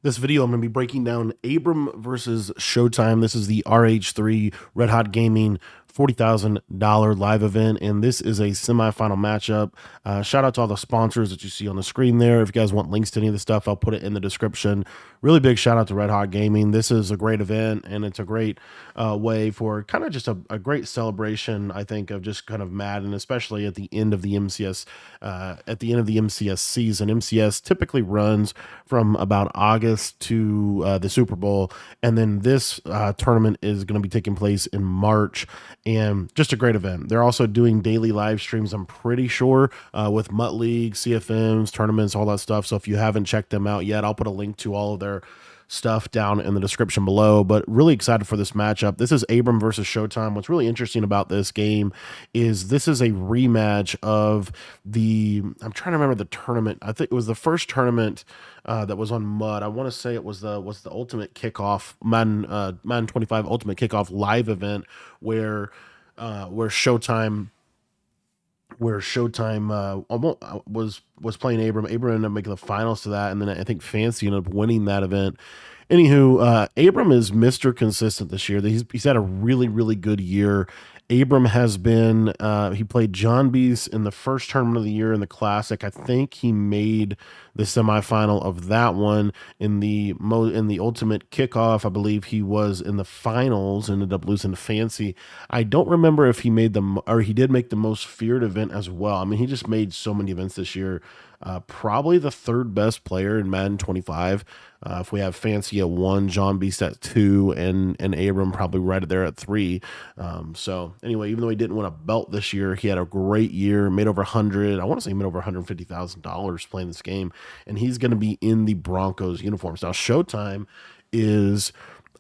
This video, I'm going to be breaking down Abram versus Showtime. This is the RH3 Red Hot Gaming $40,000 live event, and this is a semifinal matchup. Shout out to all the sponsors that you see on the screen there. If you guys want links to any of the stuff, I'll put it in the description. Really big shout out to Red Hot Gaming. This is a great event, and it's a great way for kind of just a great celebration, I think, of just kind of Madden, especially at the end of the MCS, season. MCS typically runs from about August to the Super Bowl, and then this tournament is going to be taking place in March, and just a great event. They're also doing daily live streams, I'm pretty sure, with Mutt League, CFMs, tournaments, all that stuff. So if you haven't checked them out yet, I'll put a link to all of their stuff down in the description below. But really excited for this matchup. This is Abram versus Showtime. What's really interesting about this game is this is a rematch of I'm trying to remember the tournament. I think it was the first tournament that was on Mud. I want to say it was the Ultimate Kickoff Madden 25 Ultimate Kickoff live event where where Showtime was playing Abram. Abram ended up making the finals to that, and then I think Fancy ended up winning that event. Anywho, Abram is Mr. Consistent this year. He's had a really good year. Abram has been he played John Bees in the first tournament of the year in the Classic. I think he made the semifinal of that one in the Ultimate Kickoff. I believe he was in the finals, ended up losing to Fancy. I don't remember if he did make the Most Feared event as well. I mean, he just made so many events this year. Probably the third best player in Madden 25. If we have Fancy at 1, John Beast at 2, and Abram probably right there at 3. So anyway, even though he didn't win a belt this year, he had a great year, made over 100. I want to say he made over $150,000 playing this game, and he's going to be in the Broncos uniforms. Now, Showtime is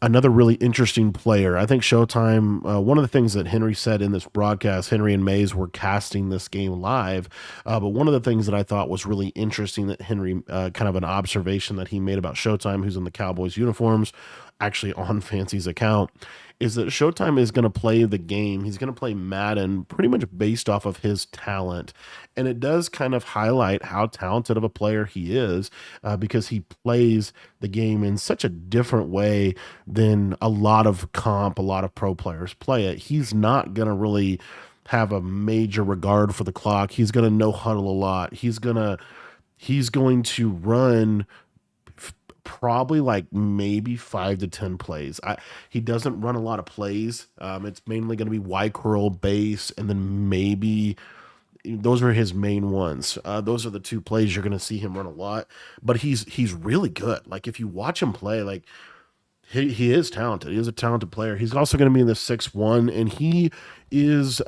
another really interesting player. I think Showtime, one of the things that Henry said in this broadcast, Henry and Mays were casting this game live, but one of the things that I thought was really interesting that Henry, kind of an observation that he made about Showtime, who's in the Cowboys uniforms, actually on Fancy's account, is that Showtime is going to play the game. He's going to play Madden pretty much based off of his talent. And it does kind of highlight how talented of a player he is, because he plays the game in such a different way than a lot of pro players play it. He's not going to really have a major regard for the clock. He's going to no huddle a lot. He's going to run probably like maybe 5 to 10 plays. He doesn't run a lot of plays. It's mainly going to be Y curl base, and then maybe those are his main ones. Those are the two plays you're going to see him run a lot. But he's really good. Like if you watch him play, like he is talented. He is a talented player. He's also going to be in the 6-1, and he is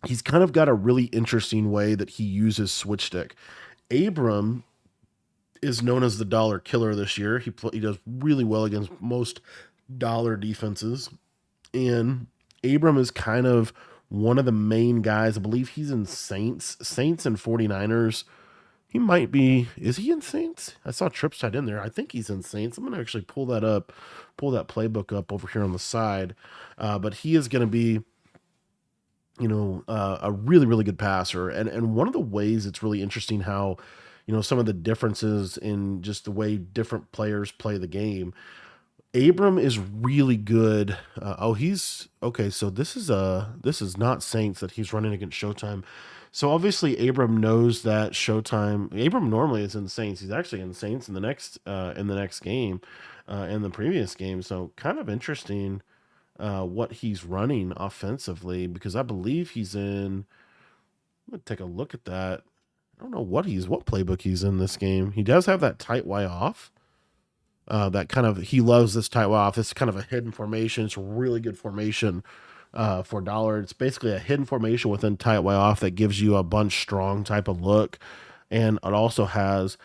he's kind of got a really interesting way that he uses switch stick. Abram is known as the dollar killer this year. He does really well against most dollar defenses, and Abram is kind of one of the main guys. I believe he's in Saints and 49ers. He might be. Is he in Saints? I saw Trips tied in there. I think he's in Saints. I'm gonna actually pull that playbook up over here on the side. But he is gonna be, a really good passer. And one of the ways it's really interesting how, some of the differences in just the way different players play the game. Abram is really good. He's okay. So this is not Saints that he's running against Showtime. So obviously Abram knows that Showtime. Abram normally is in Saints. He's actually in Saints in the next game, in the previous game. So kind of interesting what he's running offensively, because I believe he's in. I'm gonna take a look at that. I don't know what playbook he's in this game. He does have that tight Y off. That kind of he loves this tight Y off. This is kind of a hidden formation. It's a really good formation for dollar. It's basically a hidden formation within tight Y off that gives you a bunch strong type of look, and it also has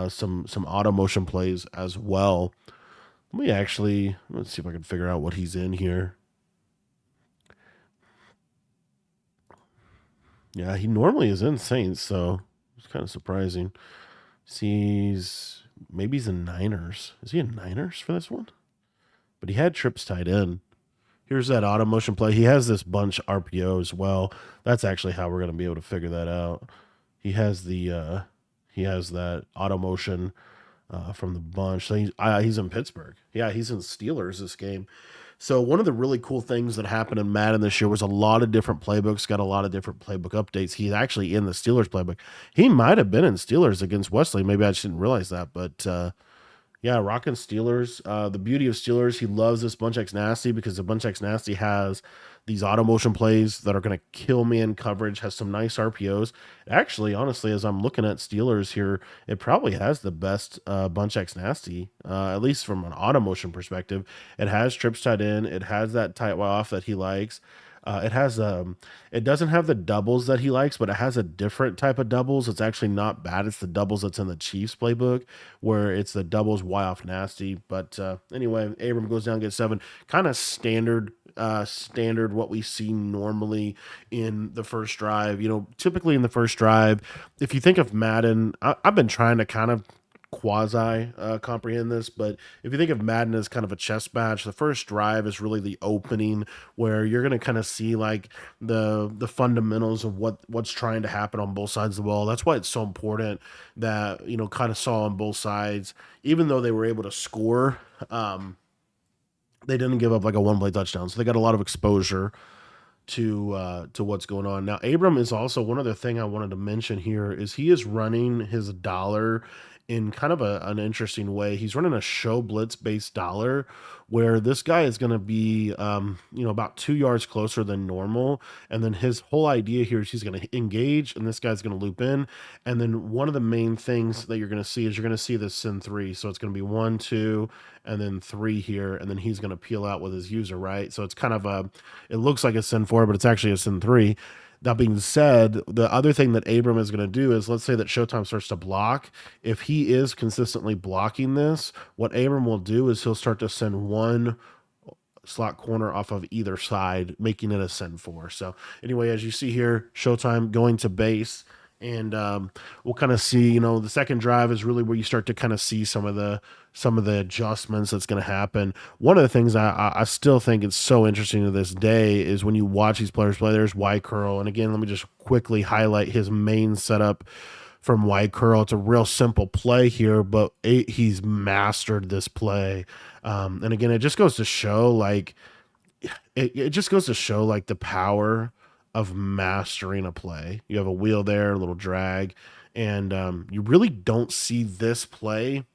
some auto motion plays as well. Let's see if I can figure out what he's in here. Yeah, he normally is in Saints, so it's kind of surprising. Maybe he's in Niners. Is he in Niners for this one? But he had trips tied in. Here's that auto motion play. He has this bunch RPO as well. That's actually how we're going to be able to figure that out. He has that auto motion from the bunch. So he's in Pittsburgh. Yeah, he's in Steelers this game. So one of the really cool things that happened in Madden this year was a lot of different playbooks, got a lot of different playbook updates. He's actually in the Steelers playbook. He might have been in Steelers against Wesley. Maybe I just didn't realize that, but yeah, rocking Steelers. The beauty of Steelers, he loves this Bunch X Nasty because the Bunch X Nasty has these auto motion plays that are going to kill man coverage, has some nice RPOs. Actually, honestly, as I'm looking at Steelers here, it probably has the best Bunch X Nasty, at least from an auto motion perspective. It has trips tied in, it has that tight off that he likes. It doesn't have the doubles that he likes, but it has a different type of doubles. It's actually not bad. It's the doubles that's in the Chiefs playbook, where it's the doubles Y off nasty. But anyway, Abram goes down, gets 7, kind of standard what we see normally in the first drive. Typically in the first drive, if you think of Madden, I've been trying to kind of quasi comprehend this, but if you think of Madden as kind of a chess match, the first drive is really the opening where you're going to kind of see like the fundamentals of what's trying to happen on both sides of the ball. That's why it's so important that kind of saw on both sides, even though they were able to score. They didn't give up like a one play touchdown, so they got a lot of exposure to what's going on. Now, Abram is also one other thing I wanted to mention here is he is running his dollar in kind of an interesting way. He's running a show blitz based dollar where this guy is going to be about 2 yards closer than normal, and then his whole idea here is he's going to engage and this guy's going to loop in, and then one of the main things that you're going to see is you're going to see this send three. So it's going to be 1 2 and then 3 here, and then he's going to peel out with his user, right? So it's kind of it looks like a send 4, but it's actually a send 3. That being said, the other thing that Abram is going to do is, let's say that Showtime starts to block. If he is consistently blocking this, what Abram will do is he'll start to send one slot corner off of either side, making it a send 4. So anyway, as you see here, Showtime going to base. And we'll kind of see, the second drive is really where you start to kind of see some of the adjustments that's going to happen. One of the things I still think it's so interesting to this day is when you watch these players play. There's Y Curl, and again, let me just quickly highlight his main setup from Y Curl. It's a real simple play here, but he's mastered this play. And again, it just goes to show it just goes to show like the power of mastering a play. You have a wheel there, a little drag, and you really don't see this play.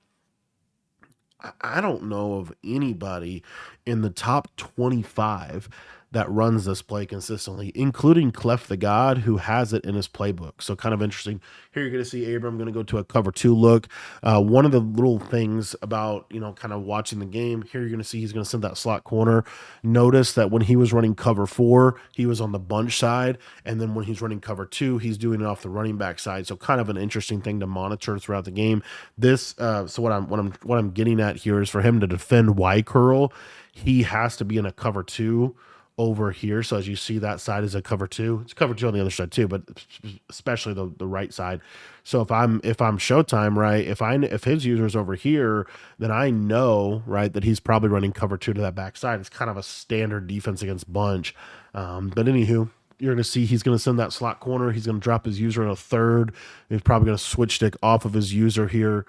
I don't know of anybody in the top 25 that runs this play consistently, including Clef the God, who has it in his playbook. So kind of interesting. Here you're going to see Abram going to go to a cover 2 look. One of the little things about, kind of watching the game, here you're going to see he's going to send that slot corner. Notice that when he was running cover 4, he was on the bunch side. And then when he's running cover 2, he's doing it off the running back side. So kind of an interesting thing to monitor throughout the game. So what I'm getting at here is for him to defend Y curl, he has to be in a cover 2 over here. So as you see, that side is a cover 2. It's cover 2 on the other side too, but especially the right side. So if I'm Showtime, right, if his user's over here, then I know, right, that he's probably running cover 2 to that back side. It's kind of a standard defense against bunch. But anywho, you're going to see he's going to send that slot corner. He's going to drop his user in a third. He's probably going to switch stick off of his user here.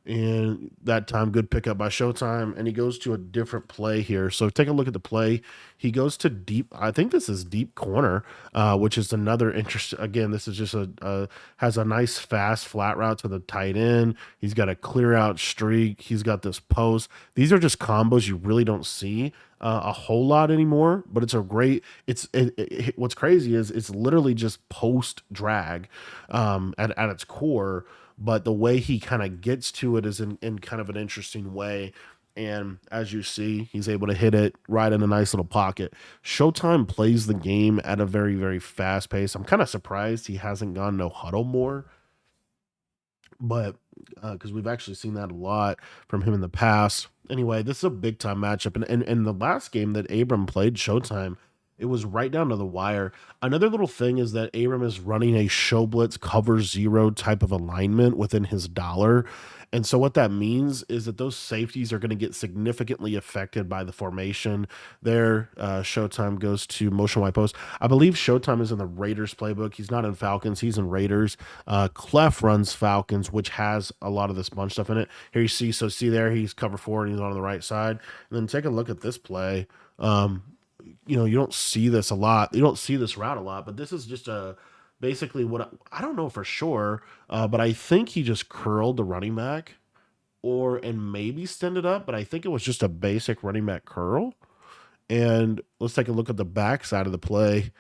And that time, good pickup by Showtime. And he goes to a different play here. So take a look at the play. He goes to deep. I think this is deep corner, which is another interest. Again, this is just has a nice fast flat route to the tight end. He's got a clear out streak. He's got this post. These are just combos you really don't see a whole lot anymore, but it's a great. What's crazy is it's literally just post drag at its core, but the way he kind of gets to it is in kind of an interesting way. And as you see, he's able to hit it right in a nice little pocket. Showtime plays the game at a very, very fast pace. I'm kind of surprised he hasn't gone no huddle more, but because we've actually seen that a lot from him in the past. Anyway, this is a big time matchup. And in the last game that Abram played Showtime, It was right down to the wire. Another little thing is that Abram is running a show blitz cover zero type of alignment within his dollar. And so what that means is that those safeties are going to get significantly affected by the formation. There, Showtime goes to motion wide post. I believe Showtime is in the Raiders playbook. He's not in Falcons. He's in Raiders. Clef runs Falcons, which has a lot of this bunch stuff in it. Here you see, so see there, he's cover four and he's on the right side. And then take a look at this play. You don't see this a lot. You don't see this route a lot, but this is just a basically what I don't know for sure, but I think he just curled the running back or and maybe stand it up, but I think it was just a basic running back curl. And let's take a look at the backside of the play.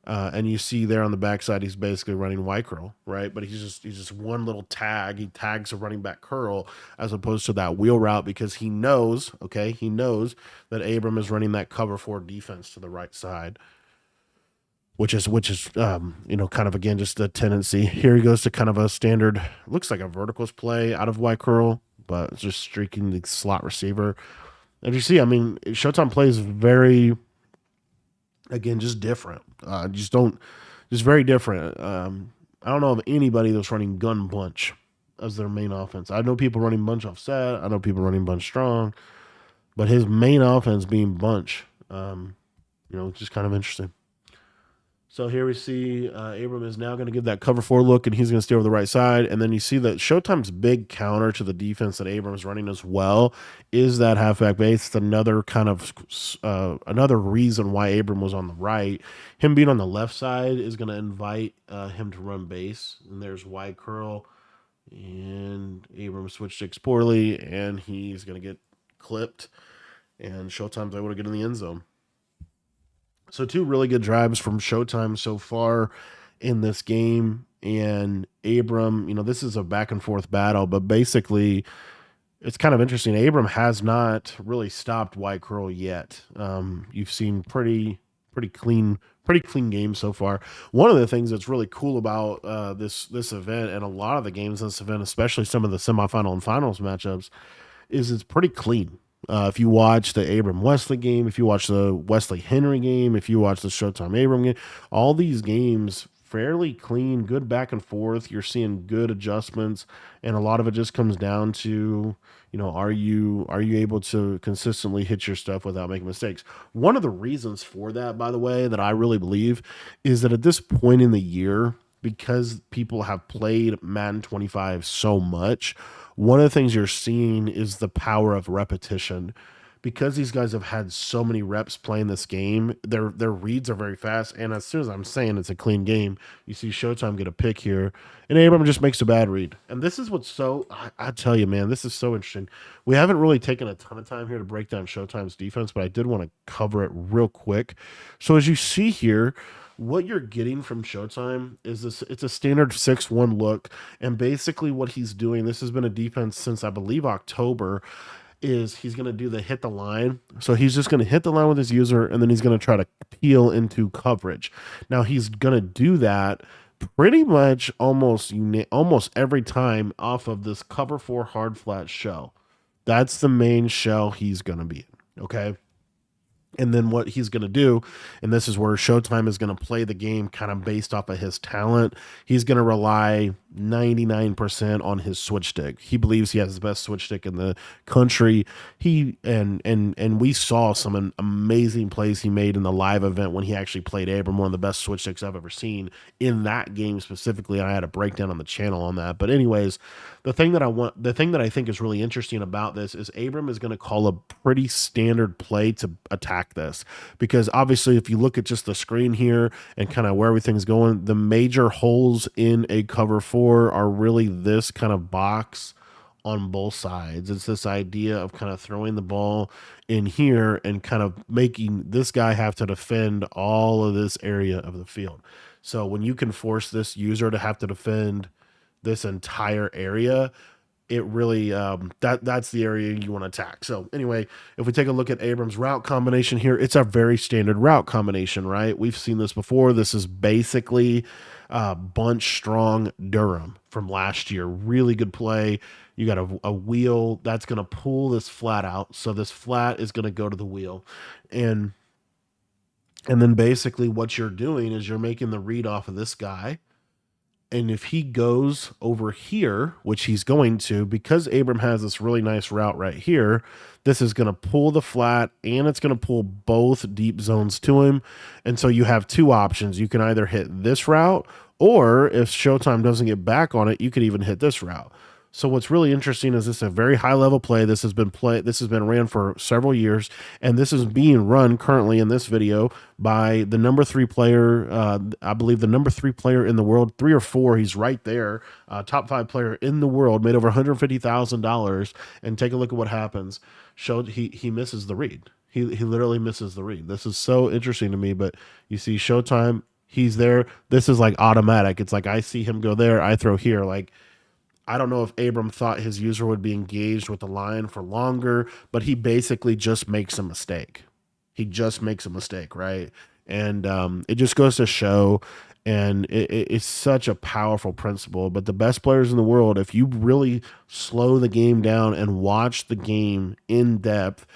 And you see there on the backside, he's basically running Y curl, right? But he's just one little tag. He tags a running back curl as opposed to that wheel route because he knows, okay, he knows that Abram is running that cover four defense to the right side, which is kind of again just a tendency. Here he goes to kind of a standard, looks like a verticals play out of Y curl, but just streaking the slot receiver. And you see, I mean, Showtime plays very, again, just different. Just very different. I don't know of anybody that's running gun bunch as their main offense. I know people running bunch offset. I know people running bunch strong, but his main offense being bunch, just kind of interesting. So here we see Abram is now going to give that cover four look, and he's going to stay over the right side. And then you see that Showtime's big counter to the defense that Abram's running as well is that halfback base. It's another kind of another reason why Abram was on the right. Him being on the left side is going to invite him to run base. And there's wide curl, and Abram switched sticks poorly, and he's going to get clipped. And Showtime's able to get in the end zone. So two really good drives from Showtime so far in this game. And Abram, this is a back and forth battle, but basically it's kind of interesting. Abram has not really stopped White Curl yet. You've seen pretty clean game so far. One of the things that's really cool about this event and a lot of the games in this event, especially some of the semifinal and finals matchups, is it's pretty clean. If you watch the Abram Wesley game, if you watch the Wesley Henry game, if you watch the Showtime Abram game, all these games fairly clean, good back and forth. You're seeing good adjustments, and a lot of it just comes down to are you able to consistently hit your stuff without making mistakes? One of the reasons for that, by the way, that I really believe is that at this point in the year, because people have played Madden 25 so much, one of the things you're seeing is the power of repetition. Because these guys have had so many reps playing this game, their reads are very fast. And as soon as I'm saying it's a clean game, you see Showtime get a pick here, and Abram just makes a bad read. And this is what's I tell you, man, this is so interesting. We haven't really taken a ton of time here to break down Showtime's defense, but I did want to cover it real quick. So as you see here, what you're getting from Showtime is this, it's a standard 6-1 look, and basically what he's doing, this has been a defense since I believe October, is he's going to do the hit the line. So he's just going to hit the line with his user, and then he's going to try to peel into coverage. Now he's going to do that pretty much almost every time off of this cover four hard flat shell. That's the main shell he's going to be in. Okay. And then what he's going to do, and this is where Showtime is going to play the game kind of based off of his talent. He's going to rely 99% on his switch stick. He believes he has the best switch stick in the country. And we saw some amazing plays he made in the live event when he actually played Abram, one of the best switch sticks I've ever seen in that game specifically. I had a breakdown on the channel on that. But anyways, the thing that I think is really interesting about this is Abram is going to call a pretty standard play to attack this, because obviously if you look at just the screen here and kind of where everything's going, the major holes in a cover four are really this kind of box on both sides. It's this idea of kind of throwing the ball in here and kind of making this guy have to defend all of this area of the field. So when you can force this user to have to defend this entire area, it really that's the area you want to attack. So anyway, if we take a look at Abram's route combination here, it's a very standard route combination, right? We've seen this before. This is basically bunch strong Durham from last year. Really good play. You got a wheel that's going to pull this flat out. So this flat is going to go to the wheel. And And then basically what you're doing is you're making the read off of this guy. And if he goes over here, which he's going to, because Abram has this really nice route right here, this is going to pull the flat and it's going to pull both deep zones to him. And so you have two options. You can either hit this route, or if Showtime doesn't get back on it, you could even hit this route. So what's really interesting is this is a very high level play. This has been ran for several years, and this is being run currently in this video by the number three player. I believe the number three player in the world, three or four. He's right there, top five player in the world, made over $150,000. And take a look at what happens. Showed he misses the read. He literally misses the read. This is so interesting to me. But you see Showtime. He's there. This is like automatic. It's like I see him go there, I throw here. Like I don't know if Abram thought his user would be engaged with the line for longer, but he basically just makes a mistake. He just makes a mistake, right? And it just goes to show, and it's such a powerful principle. But the best players in the world, if you really slow the game down and watch the game in depth,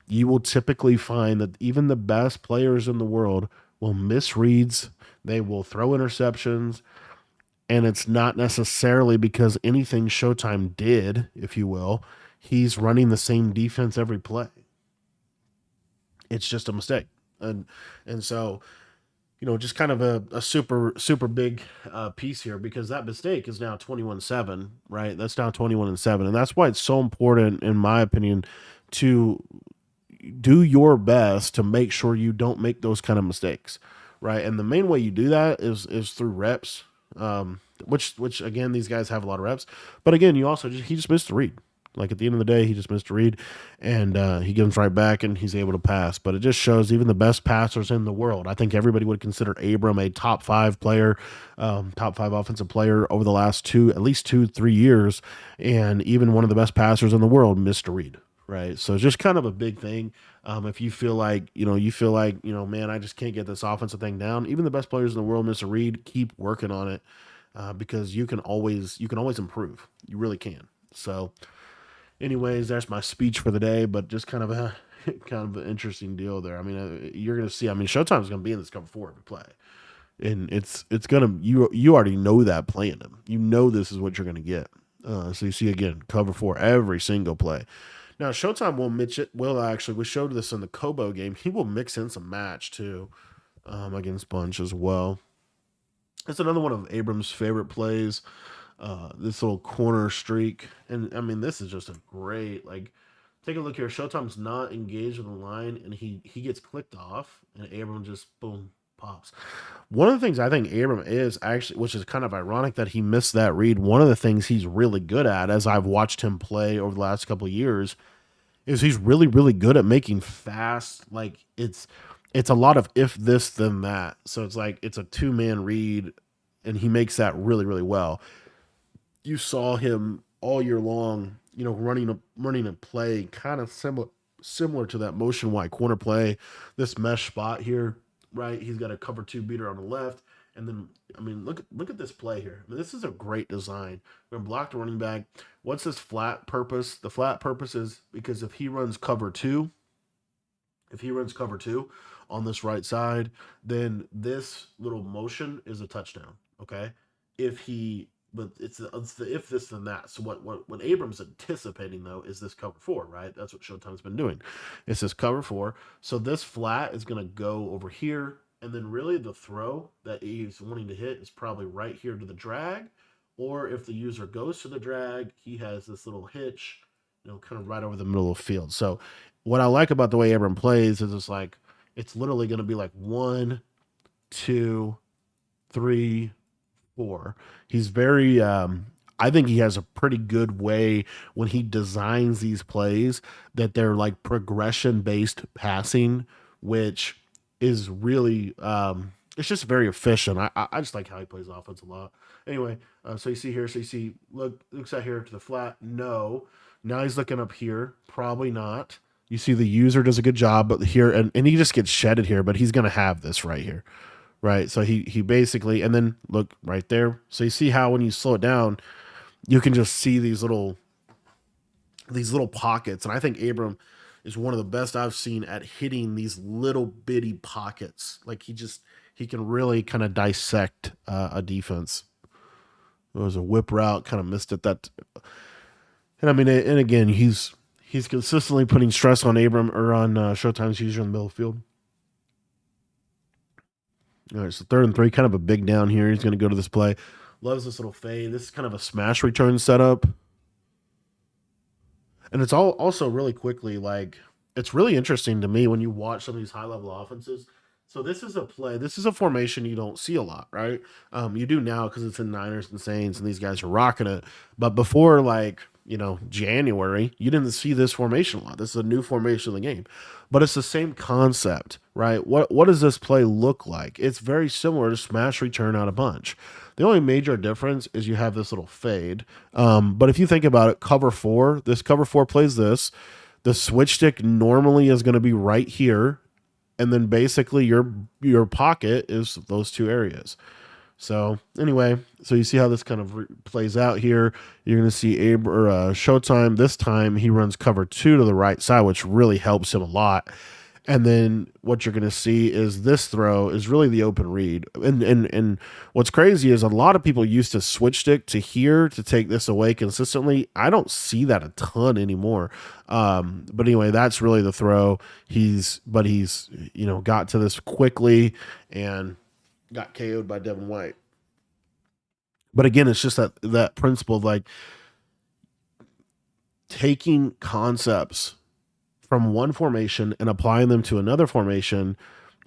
you will typically find that even the best players in the world will miss reads, they will throw interceptions, and it's not necessarily because anything Showtime did, if you will. He's running the same defense every play. It's just a mistake, and so just kind of a super big piece here, because that mistake is now 21-7, right? That's now 21-7, and that's why it's so important, in my opinion, to do your best to make sure you don't make those kind of mistakes, right? And the main way you do that is through reps, which again, these guys have a lot of reps, but again, you also he just missed the read. Like at the end of the day, he just missed a read, and he gives right back, and he's able to pass. But it just shows even the best passers in the world. I think everybody would consider Abram a top five player, top five offensive player over the last at least 2-3 years, and even one of the best passers in the world missed a read. Right. So it's just kind of a big thing. If you feel like, man, I just can't get this offensive thing down. Even the best players in the world miss a read. Keep working on it, because you can always improve. You really can. So, anyways, that's my speech for the day. But just kind of a kind of an interesting deal there. I mean, you're gonna see. I mean, Showtime's gonna be in this cover four every play, and it's gonna you already know that playing them. You know this is what you're gonna get. So you see again cover four every single play. Now Showtime will mix it. Will actually we showed this in the Kobo game. He will mix in some match too, against Bunch as well. It's another one of Abram's favorite plays. This little corner streak, and I mean this is just a great like. Take a look here. Showtime's not engaged with the line, and he gets clicked off, and Abram just boom pops. One of the things I think Abram is actually, which is kind of ironic that he missed that read. One of the things he's really good at, as I've watched him play over the last couple of years, is he's really good at making fast, like it's a lot of if this then that. So it's like it's a two-man read, and he makes that really well. You saw him all year long, running a play kind of similar to that motion wide corner play, this mesh spot here, right? He's got a cover two beater on the left, and then I mean look at this play here. I mean, this is a great design. We're gonna block the running back. What's this flat purpose? The flat purpose is because if he runs cover two on this right side, then this little motion is a touchdown. Okay. If he, but it's the if this then that. So what Abram's anticipating though is this cover four, right? That's what Showtime's been doing. It's this cover four. So this flat is gonna go over here, and then really the throw that he's wanting to hit is probably right here to the drag, or if the user goes to the drag, he has this little hitch, kind of right over the middle of the field. So what I like about the way Abram plays is it's literally going to be like 1, 2, 3, 4. He's very I think he has a pretty good way when he designs these plays that they're like progression based passing, which is really it's just very efficient. I just like how he plays offense a lot. Anyway, so you see here, looks out here to the flat. No, now he's looking up here. Probably not. You see the user does a good job, but here and he just gets shedded here, but he's gonna have this right here. Right. So he basically, and then look right there. So you see how when you slow it down, you can just see these little pockets. And I think Abram is one of the best I've seen at hitting these little bitty pockets. Like he can really kind of dissect a defense. It was a whip route, kind of missed it. And I mean, and again, he's consistently putting stress on Abram or on Showtime's user in the middle of the field. All right, so 3rd and 3, kind of a big down here. He's going to go to this play. Loves this little fade. This is kind of a smash return setup. And it's all also really quickly like it's really interesting to me when you watch some of these high level offenses. So this is a play. This is a formation you don't see a lot, right? You do now because it's in Niners and Saints, and these guys are rocking it. But before like January, you didn't see this formation a lot. This is a new formation in the game, but it's the same concept, right? What does this play look like? It's very similar to smash return out a bunch. The only major difference is you have this little fade. But if you think about it, this cover four plays this. The switch stick normally is going to be right here, and then basically your pocket is those two areas. So anyway, so you see how this kind of plays out here. You're going to see Showtime. This time he runs cover 2 to the right side, which really helps him a lot. And then what you're going to see is this throw is really the open read. And what's crazy is a lot of people used to switch stick to here to take this away consistently. I don't see that a ton anymore. But anyway, that's really the throw. He's got to this quickly and got KO'd by Devin White. But again, it's just that principle of like taking concepts from one formation and applying them to another formation.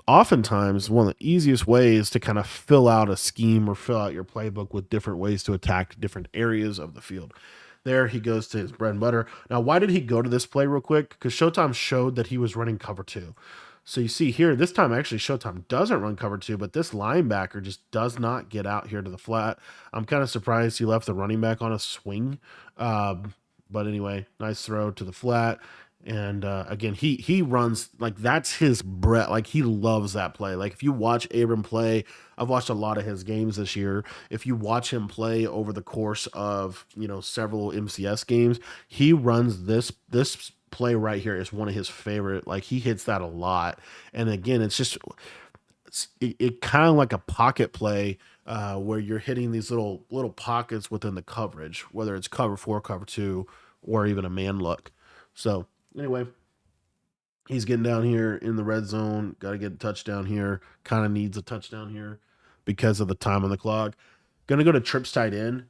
Oftentimes, one of the easiest ways to kind of fill out a scheme or fill out your playbook with different ways to attack different areas of the field. There he goes to his bread and butter. Now, why did he go to this play real quick? Because Showtime showed that he was running cover 2. So you see here, this time actually Showtime doesn't run cover 2, but this linebacker just does not get out here to the flat. I'm kind of surprised he left the running back on a swing. But anyway, nice throw to the flat. And again, he runs like that's his breath. Like he loves that play. Like if you watch Abram play, I've watched a lot of his games this year. If you watch him play over the course of several MCS games, he runs this play right here is one of his favorite. Like he hits that a lot. And again, it kind of like a pocket play where you're hitting these little pockets within the coverage, whether it's cover 4, cover 2, or even a man look. So anyway, he's getting down here in the red zone. Got to get a touchdown here. Kind of needs a touchdown here because of the time on the clock. Going to go to trips tight end,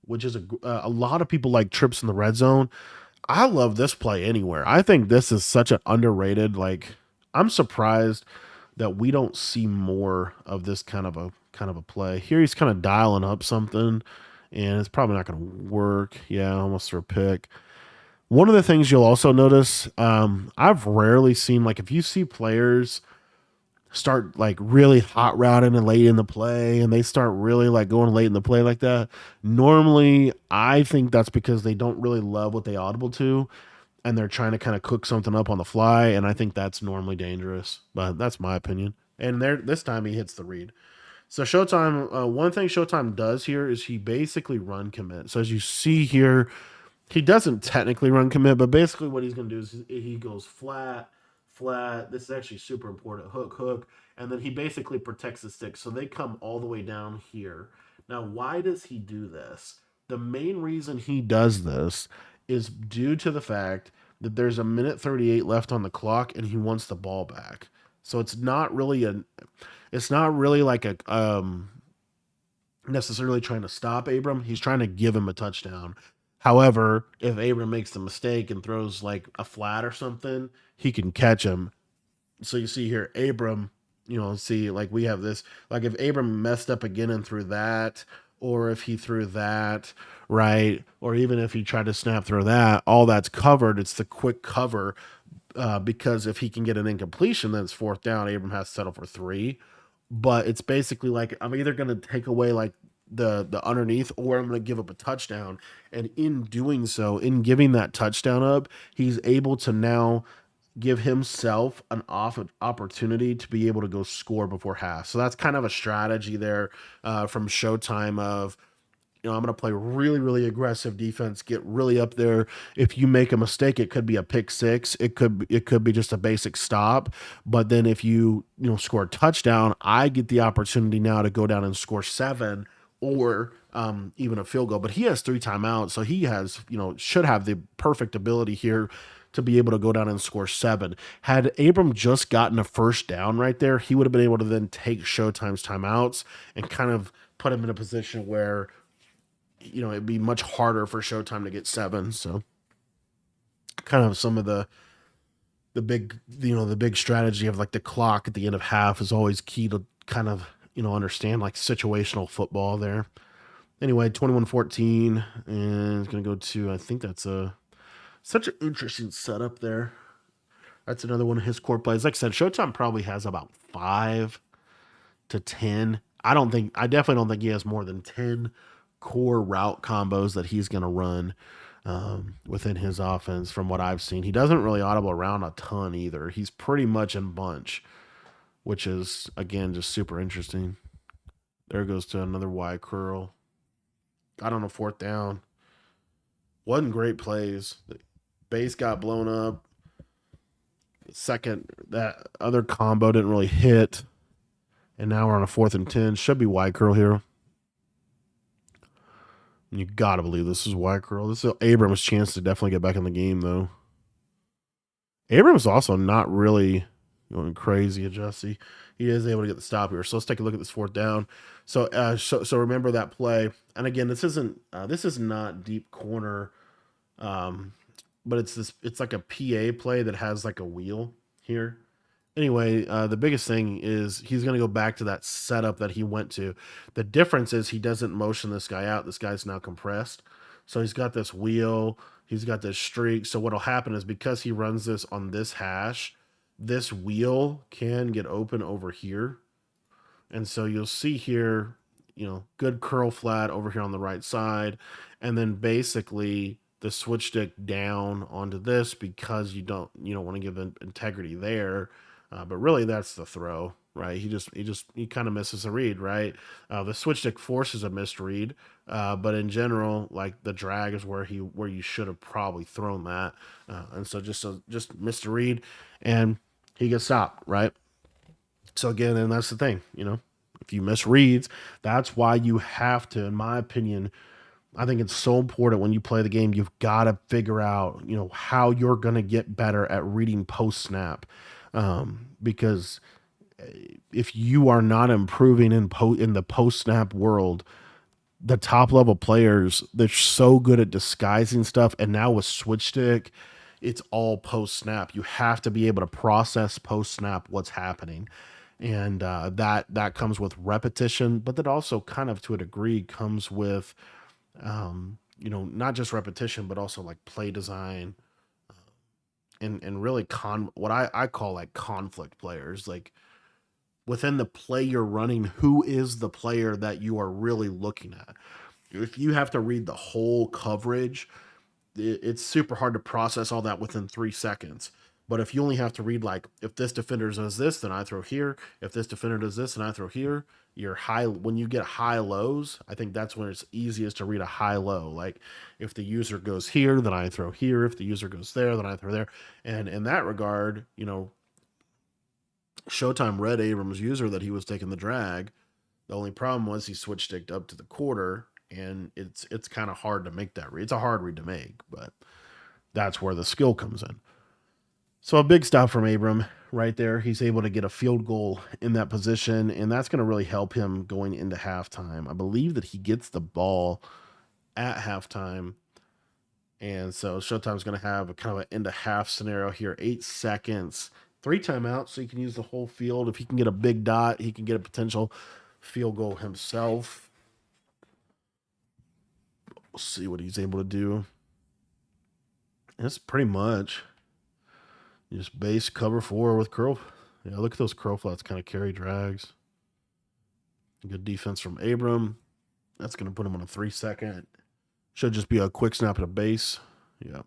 which is a lot of people like trips in the red zone. I love this play anywhere. I think this is such an underrated. Like I'm surprised that we don't see more of this kind of a play. Here he's kind of dialing up something, and it's probably not going to work. Yeah, almost threw a pick. One of the things you'll also notice, I've rarely seen like if you see players start like really hot routing and late in the play and they start really like going late in the play like that. Normally, I think that's because they don't really love what they audible to and they're trying to kind of cook something up on the fly. And I think that's normally dangerous, but that's my opinion. And this time he hits the read. So Showtime, one thing Showtime does here is he basically run commit. So as you see here, he doesn't technically run commit, but basically what he's going to do is he goes flat, flat. This is actually super important. Hook, hook. And then he basically protects the stick. So they come all the way down here. Now, why does he do this? The main reason he does this is due to the fact that there's a minute 38 left on the clock and he wants the ball back. So it's not really like a necessarily trying to stop Abram. He's trying to give him a touchdown. However, if Abram makes the mistake and throws like a flat or something, he can catch him. So you see here, Abram, see like we have this, like if Abram messed up again and threw that, or if he threw that, right, or even if he tried to snap through that, all that's covered. It's the quick cover because if he can get an incompletion, then it's 4th down. Abram has to settle for 3. But it's basically like I'm either going to take away like the underneath or I'm going to give up a touchdown. And in doing so, in giving that touchdown up, he's able to now give himself an opportunity to be able to go score before half. So that's kind of a strategy there from Showtime of I'm going to play really, really aggressive defense, get really up there. If you make a mistake, it could be a pick six. It could be just a basic stop. But then if you score a touchdown, I get the opportunity now to go down and score seven or even a field goal. But he has three timeouts, so he has should have the perfect ability here to be able to go down and score seven. Had Abram just gotten a first down right there, he would have been able to then take Showtime's timeouts and kind of put him in a position where it'd be much harder for Showtime to get seven. So kind of some of the big strategy of like the clock at the end of half is always key to kind of understand like situational football there. Anyway, 21-14, and it's going to go to, I think that's such an interesting setup there. That's another one of his core plays. Like I said, Showtime probably has about 5 to 10. I definitely don't think he has more than 10 core route combos that he's going to run within his offense from what I've seen. He doesn't really audible around a ton either. He's pretty much in bunch, which is, again, just super interesting. There goes to another Y curl. Got on a fourth down. Wasn't great plays. The base got blown up. Second, that other combo didn't really hit. And now we're on a 4th and 10. Should be Y curl here. You gotta believe this is Y curl. This is Abram's chance to definitely get back in the game, though. Abram's also not really going crazy at Jesse. He is able to get the stop here. So let's take a look at this fourth down. So remember that play. And again, this is not deep corner, but it's like a PA play that has like a wheel here. Anyway, the biggest thing is he's going to go back to that setup that he went to. The difference is he doesn't motion this guy out. This guy's now compressed. So he's got this wheel. He's got this streak. So what'll happen is because he runs this on this hash, this wheel can get open over here. And so you'll see here, good curl flat over here on the right side. And then basically the switch stick down onto this because you don't want to give integrity there. But really that's the throw, right? He kind of misses a read, right? The switch stick forces a missed read. But in general, like the drag is where you should have probably thrown that. And so just missed a read and he gets stopped, right? So again, and that's the thing, if you miss reads, that's why you have to, in my opinion, I think it's so important when you play the game, you've got to figure out, how you're going to get better at reading post snap. Because if you are not improving in the post snap world, the top level players, they're so good at disguising stuff. And now with switch stick, it's all post snap. You have to be able to process post snap what's happening. And that comes with repetition, but that also kind of to a degree comes with, not just repetition, but also like play design and really what I call like conflict players. Like within the play you're running, who is the player that you are really looking at? If you have to read the whole coverage, it's super hard to process all that within 3 seconds. But if you only have to read like, if this defender does this, then I throw here. If this defender does this, then I throw here. When you get high lows, I think that's when it's easiest to read a high low. Like if the user goes here, then I throw here. If the user goes there, then I throw there. And in that regard, Showtime read Abram's user that he was taking the drag. The only problem was he switched sticked up to the quarter, and it's kind of hard to make that read. It's a hard read to make, but that's where the skill comes in. So a big stop from Abram right there. He's able to get a field goal in that position, and that's going to really help him going into halftime. I believe that he gets the ball at halftime. And so Showtime's going to have a kind of an end of half scenario here. 8 seconds, 3 timeouts, so he can use the whole field. If he can get a big dot, he can get a potential field goal himself. We'll see what he's able to do. That's pretty much just base cover four with curl. Yeah, look at those curl flats kind of carry drags. Good defense from Abram. That's going to put him on a 3-second. Should just be a quick snap at a base. Yeah.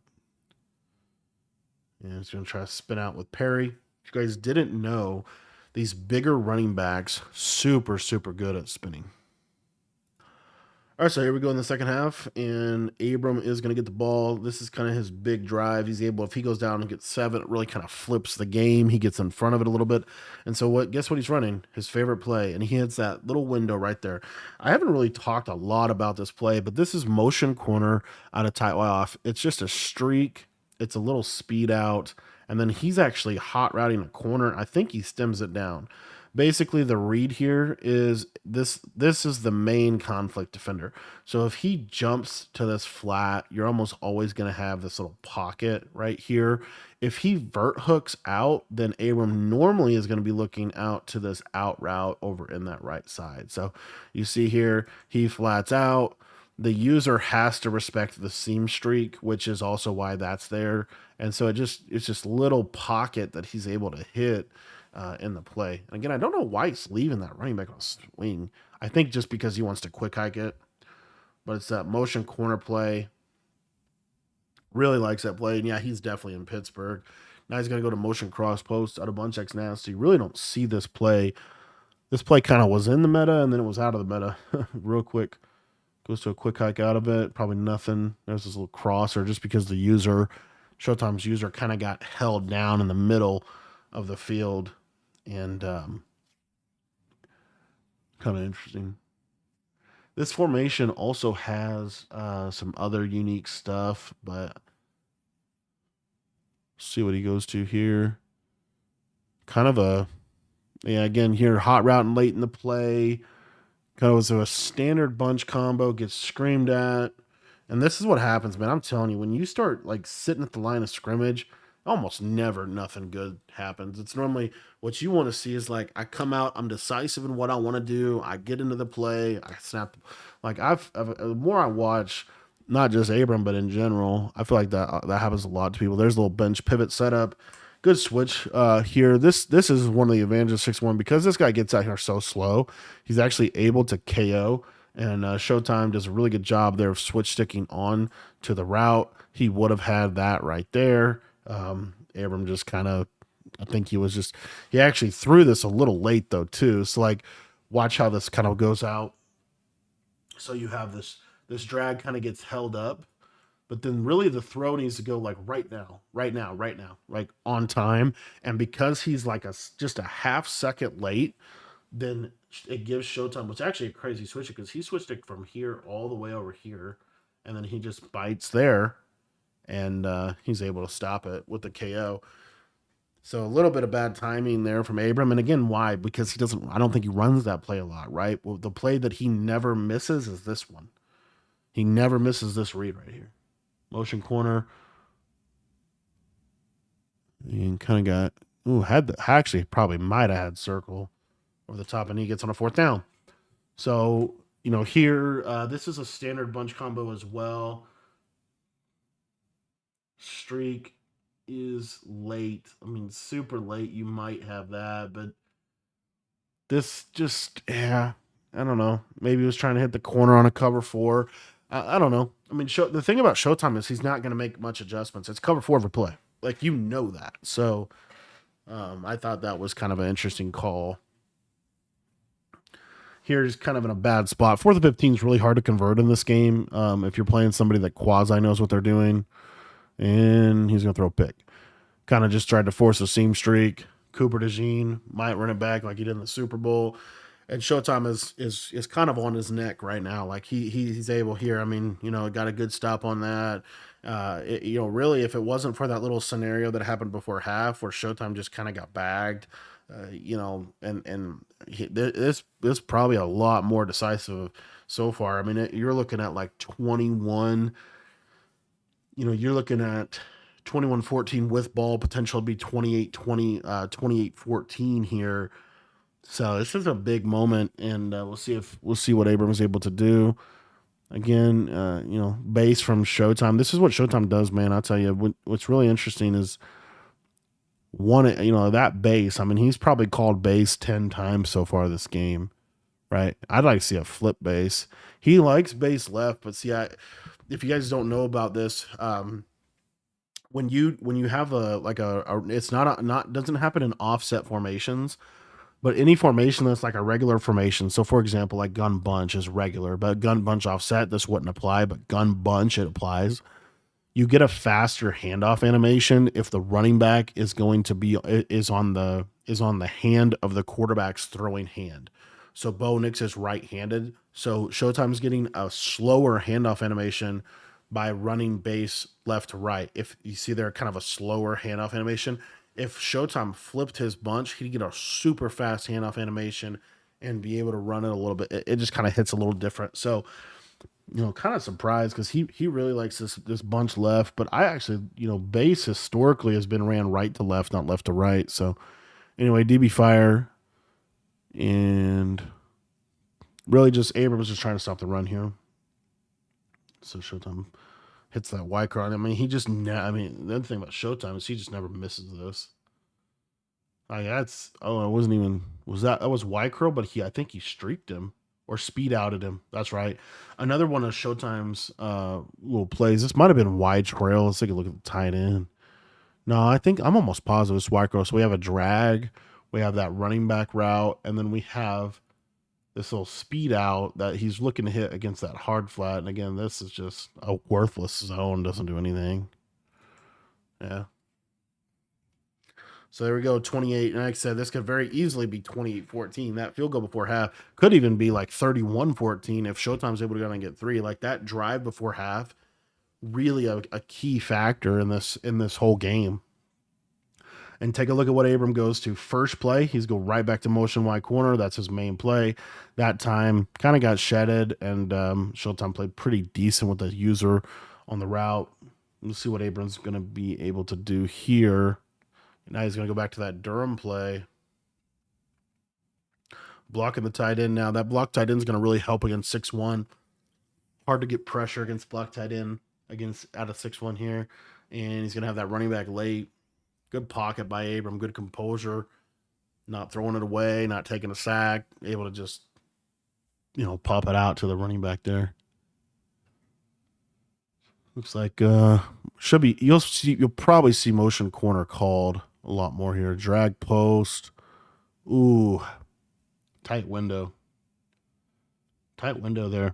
And he's going to try to spin out with Perry. If you guys didn't know, these bigger running backs, super, super good at spinning. All right, so here we go in the second half, and Abram is going to get the ball. This is kind of his big drive. He's able, if he goes down and gets 7, it really kind of flips the game. He gets in front of it a little bit, and so what? Guess what he's running? His favorite play, and he hits that little window right there. I haven't really talked a lot about this play, but this is motion corner out of tight wide off. It's just a streak. It's a little speed out, and then he's actually hot routing a corner. I think he stems it down. Basically, the read here is this is the main conflict defender. So if he jumps to this flat, you're almost always going to have this little pocket right here. If he vert hooks out, then Abram normally is going to be looking out to this out route over in that right side. So you see here, he flats out. The user has to respect the seam streak, which is also why that's there. And so it's just little pocket that he's able to hit in the play. And again, I don't know why he's leaving that running back on swing. I think just because he wants to quick hike it, but it's that motion corner play. Really likes that play. And yeah, he's definitely in Pittsburgh. Now he's going to go to motion cross post out of bunch X now. So you really don't see this play. This play kind of was in the meta and then it was out of the meta real quick. Goes to a quick hike out of it. Probably nothing. There's this little crosser just because the user, Showtime's user, kind of got held down in the middle of the field. And kind of interesting. This formation also has some other unique stuff, but see what he goes to here. Kind of a, yeah, again, here, hot route and late in the play. Kind of was a standard bunch combo, gets screamed at. And this is what happens, man. I'm telling you, when you start like sitting at the line of scrimmage, almost never nothing good happens. It's normally what you want to see is like I come out, I'm decisive in what I want to do. I get into the play, I snap. Like the more I watch, not just Abram, but in general, I feel like that happens a lot to people. There's a little bench pivot setup. Good switch here. This is one of the advantages of 6-1 because this guy gets out here so slow. He's actually able to KO, and Showtime does a really good job there of switch sticking on to the route. He would have had that right there. Abram just kind of, I think he actually threw this a little late though too. So like, watch how this kind of goes out. So you have this drag kind of gets held up, but then really the throw needs to go like right now, right now, right now, like on time. And because he's like just a half second late, then it gives Showtime, which is actually a crazy switch because he switched it from here all the way over here, and then he just bites there, and he's able to stop it with the KO. So a little bit of bad timing there from Abram, and again, why? Because he doesn't. I don't think he runs that play a lot, right? Well, the play that he never misses is this one. He never misses this read right here. Motion corner, and kind of got. Ooh, had the actually probably might have had circle over the top, and he gets on a fourth down. So here, this is a standard bunch combo as well. Streak is late. I mean, super late. You might have that, but this just, yeah, I don't know. Maybe he was trying to hit the corner on a cover 4. I don't know. I mean, the thing about Showtime is he's not going to make much adjustments. It's cover 4 every play. Like, that. So I thought that was kind of an interesting call. Here's kind of in a bad spot. 4th and 15 is really hard to convert in this game if you're playing somebody that quasi knows what they're doing. And he's going to throw a pick. Kind of just tried to force a seam streak. Cooper DeJean might run it back like he did in the Super Bowl. And Showtime is kind of on his neck right now. Like he's able here. I mean, got a good stop on that. Really, if it wasn't for that little scenario that happened before half, where Showtime just kind of got bagged, this probably a lot more decisive so far. I mean, you're looking at like 21. You're looking at 21-14 with ball potential to be 28-20, 28-14 here. So this is a big moment, and we'll see what Abram is able to do. Again, base from Showtime. This is what Showtime does, man. I'll tell you. What's really interesting is that base. I mean, he's probably called base 10 times so far this game, right? I'd like to see a flip base. He likes base left, but see, if you guys don't know about this, when you have it's not doesn't happen in offset formations. But any formation that's like a regular formation, so for example, like gun bunch is regular, but gun bunch offset, this wouldn't apply, but gun bunch, it applies. You get a faster handoff animation if the running back is going to be is on the hand of the quarterback's throwing hand. So Bo Nix is right-handed, so Showtime's getting a slower handoff animation by running base left to right. If you see there kind of a slower handoff animation, if Showtime flipped his bunch, he'd get a super fast handoff animation and be able to run it a little bit. It just kind of hits a little different. So kind of surprised because he really likes this bunch left, but I actually, base historically has been ran right to left, not left to right. So anyway, DB fire and really just Abram was just trying to stop the run here. So Showtime hits that Y cross. I mean, I mean, the other thing about Showtime is he just never misses this. Like it wasn't even that was Y curl, but I think he streaked him or speed outed him. That's right. Another one of Showtime's little plays. This might have been Y trail. Let's take a look at the tight end. No, I think I'm almost positive it's Y curl. So we have a drag, we have that running back route, and then we have this little speed out that he's looking to hit against that hard flat. And again, this is just a worthless zone, doesn't do anything. Yeah. So there we go, 28. And like I said, this could very easily be 28-14. That field goal before half could even be like 31-14 if Showtime's able to go and get three. Like that drive before half, really a key factor in this whole game. And take a look at what Abram goes to. First play, he's go right back to motion wide corner. That's his main play. That time kind of got shedded, and Showtime played pretty decent with the user on the route. Let's see what Abram's going to be able to do here. Now he's going to go back to that Durham play. Blocking the tight end now. That block tight end is going to really help against 6-1. Hard to get pressure against block tight end against out of 6-1 here. And he's going to have that running back late. Good pocket by Abram. Good composure. Not throwing it away. Not taking a sack. Able to just, pop it out to the running back there. Looks like should be you'll probably see motion corner called a lot more here. Drag post. Ooh, tight window. Tight window there.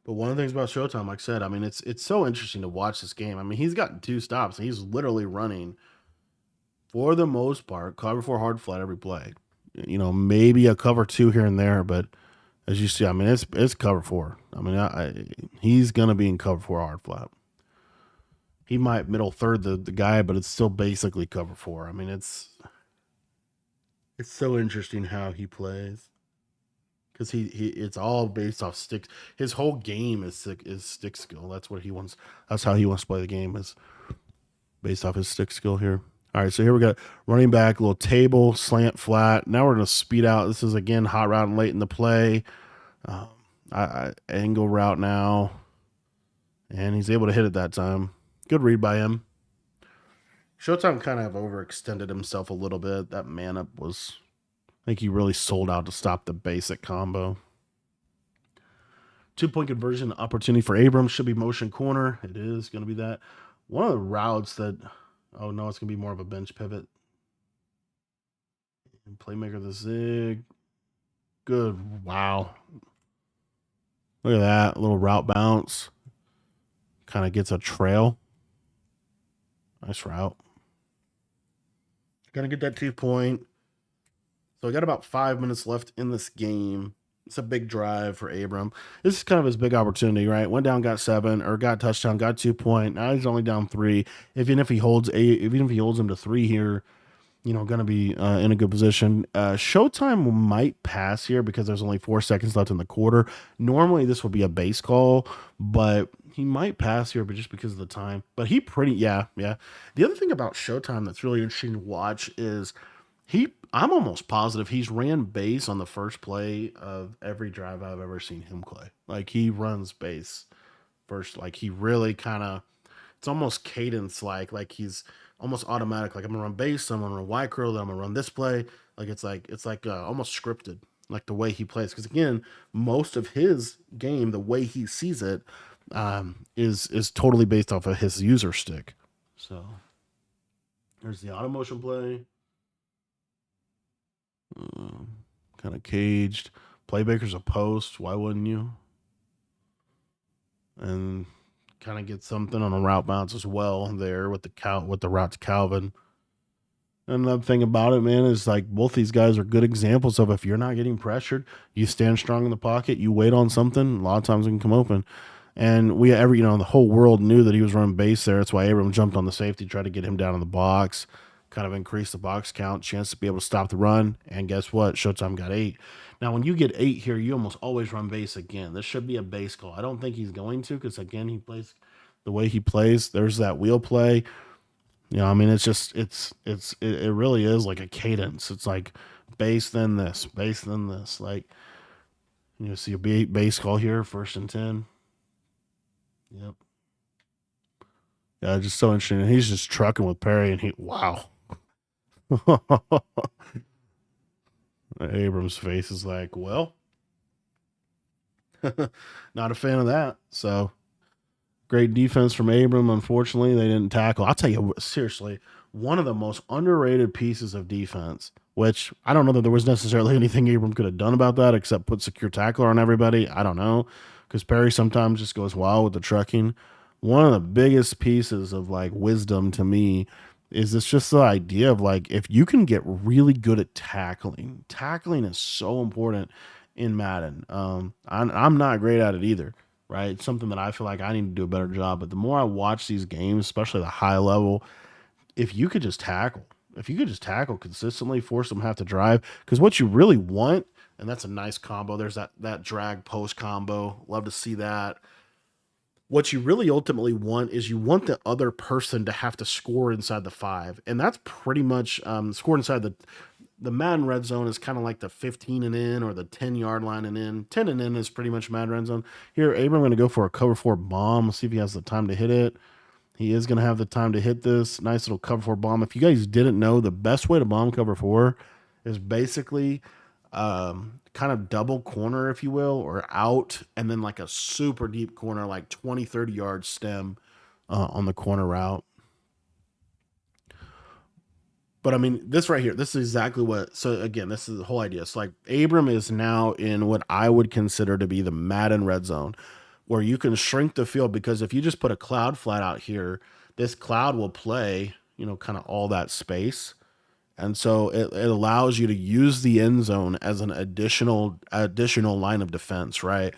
But one of the things about Showtime, like I said, I mean, it's so interesting to watch this game. I mean, he's got two stops and he's literally running for the most part cover four hard flat every play. Maybe a cover two here and there, but as you see, I mean, it's cover four. I mean, he's gonna be in cover four hard flat. He might middle third the guy, but it's still basically cover four. I mean, it's so interesting how he plays because he it's all based off sticks. His whole game is stick skill. That's what he wants. That's how he wants to play the game is based off his stick skill here. All right, so here we got running back, little table, slant flat. Now we're gonna speed out. This is again hot route and late in the play. Um, angle route now, and he's able to hit it that time. Good read by him. Showtime kind of overextended himself a little bit. That man up was, I think he really sold out to stop the basic combo. 2-point conversion opportunity for Abram. Should be motion corner. It is going to be that. One of the routes that, oh no, it's going to be more of a bench pivot. And playmaker the zig. Good. Wow. Look at that. A little route bounce. Kind of gets a trail. Nice route. Gonna get that 2-point. So we got about 5 minutes left in this game. It's a big drive for Abram. This is kind of his big opportunity, right? Went down, got 7, or got touchdown, got 2-point. Now he's only down 3. Even if he holds him to 3 here, going to be in a good position. Showtime might pass here because there's only 4 seconds left in the quarter. Normally this would be a base call, but he might pass here, but just because of the time. But yeah. The other thing about Showtime that's really interesting to watch is I'm almost positive he's ran base on the first play of every drive I've ever seen him play. Like he runs base first. Like he really kind of, it's almost cadence like he's almost automatic. Like I'm gonna run base, I'm gonna run Y curl, then I'm gonna run this play. Like it's like almost scripted, like the way he plays. Because again, most of his game, the way he sees it, is totally based off of his user stick. So There's the auto motion play. Kind of caged. Playmaker's a post. Why wouldn't you? And kind of get something on a route bounce as well there with the route to Calvin. Another thing about it, man, is like both these guys are good examples of if you're not getting pressured, you stand strong in the pocket, you wait on something, a lot of times it can come open. And the whole world knew that he was running base there. That's why Abram jumped on the safety, tried to get him down in the box, kind of increase the box count, chance to be able to stop the run. And guess what? Showtime got 8. Now, when you get 8 here, you almost always run base again. This should be a base call. I don't think he's going to because, again, he plays the way he plays. There's that wheel play. I mean, it's just it really is like a cadence. It's like base then this, base then this. Like see a base call here, 1st and 10. Yep. Yeah, just so interesting. He's just trucking with Perry, and wow. Abrams' face is like, well, not a fan of that. So great defense from Abram. Unfortunately, they didn't tackle. I'll tell you, seriously, one of the most underrated pieces of defense, which I don't know that there was necessarily anything Abram could have done about that except put secure tackler on everybody. I don't know because Perry sometimes just goes wild with the trucking. One of the biggest pieces of like wisdom to me is this just the idea of like if you can get really good at tackling is so important in Madden. I'm not great at it either, right? It's something that I feel like I need to do a better job. But the more I watch these games, especially the high level, if you could just tackle, if you could just tackle consistently, force them to have to drive, because what you really want, and that's a nice combo. There's that drag post combo. Love to see that. What you really ultimately want is you want the other person to have to score inside the 5, and that's pretty much score inside the Madden red zone is kind of like the 15 and in or the 10-yard line and in. 10 and in is pretty much Madden red zone. Here, Abram going to go for a cover 4 bomb. See if he has the time to hit it. He is going to have the time to hit this nice little cover 4 bomb. If you guys didn't know, the best way to bomb cover 4 is basically kind of double corner, if you will, or out, and then like a super deep corner, like 20, 30 yard stem on the corner route. But I mean, this right here, this is exactly what. So again, this is the whole idea. It's like Abram is now in what I would consider to be the Madden red zone, where you can shrink the field because if you just put a cloud flat out here, this cloud will play, kind of all that space. And so it allows you to use the end zone as an additional line of defense, right?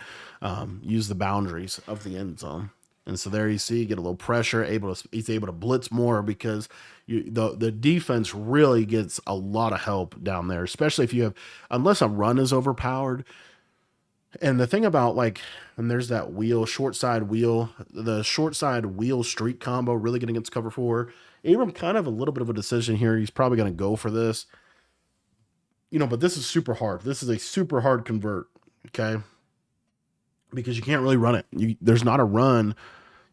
Use the boundaries of the end zone. And so there you see, you get a little pressure. He's able to blitz more because the defense really gets a lot of help down there, especially if you have, unless a run is overpowered. And the thing about like, and there's that the short side wheel streak combo really getting against cover 4. Abram kind of a little bit of a decision here. He's probably going to go for this, but this is super hard. This is a super hard convert, okay? Because you can't really run it. There's not a run.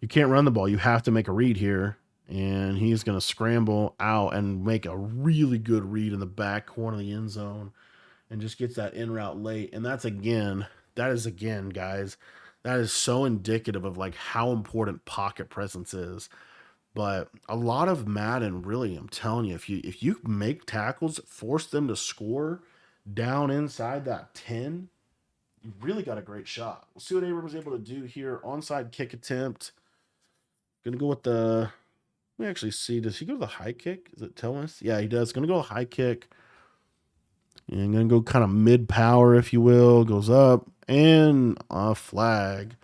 You can't run the ball. You have to make a read here. And he's going to scramble out and make a really good read in the back corner of the end zone and just gets that in route late. And that is again, guys, that is so indicative of like how important pocket presence is. But a lot of Madden, really, I'm telling you, if you make tackles, force them to score down inside that 10, you really got a great shot. We'll see what Abram was able to do here. Onside kick attempt. Gonna go with the. Let me actually see. Does he go to the high kick? Is it telling us? Yeah, he does. Gonna go high kick. And gonna go kind of mid power, if you will. Goes up and a flag.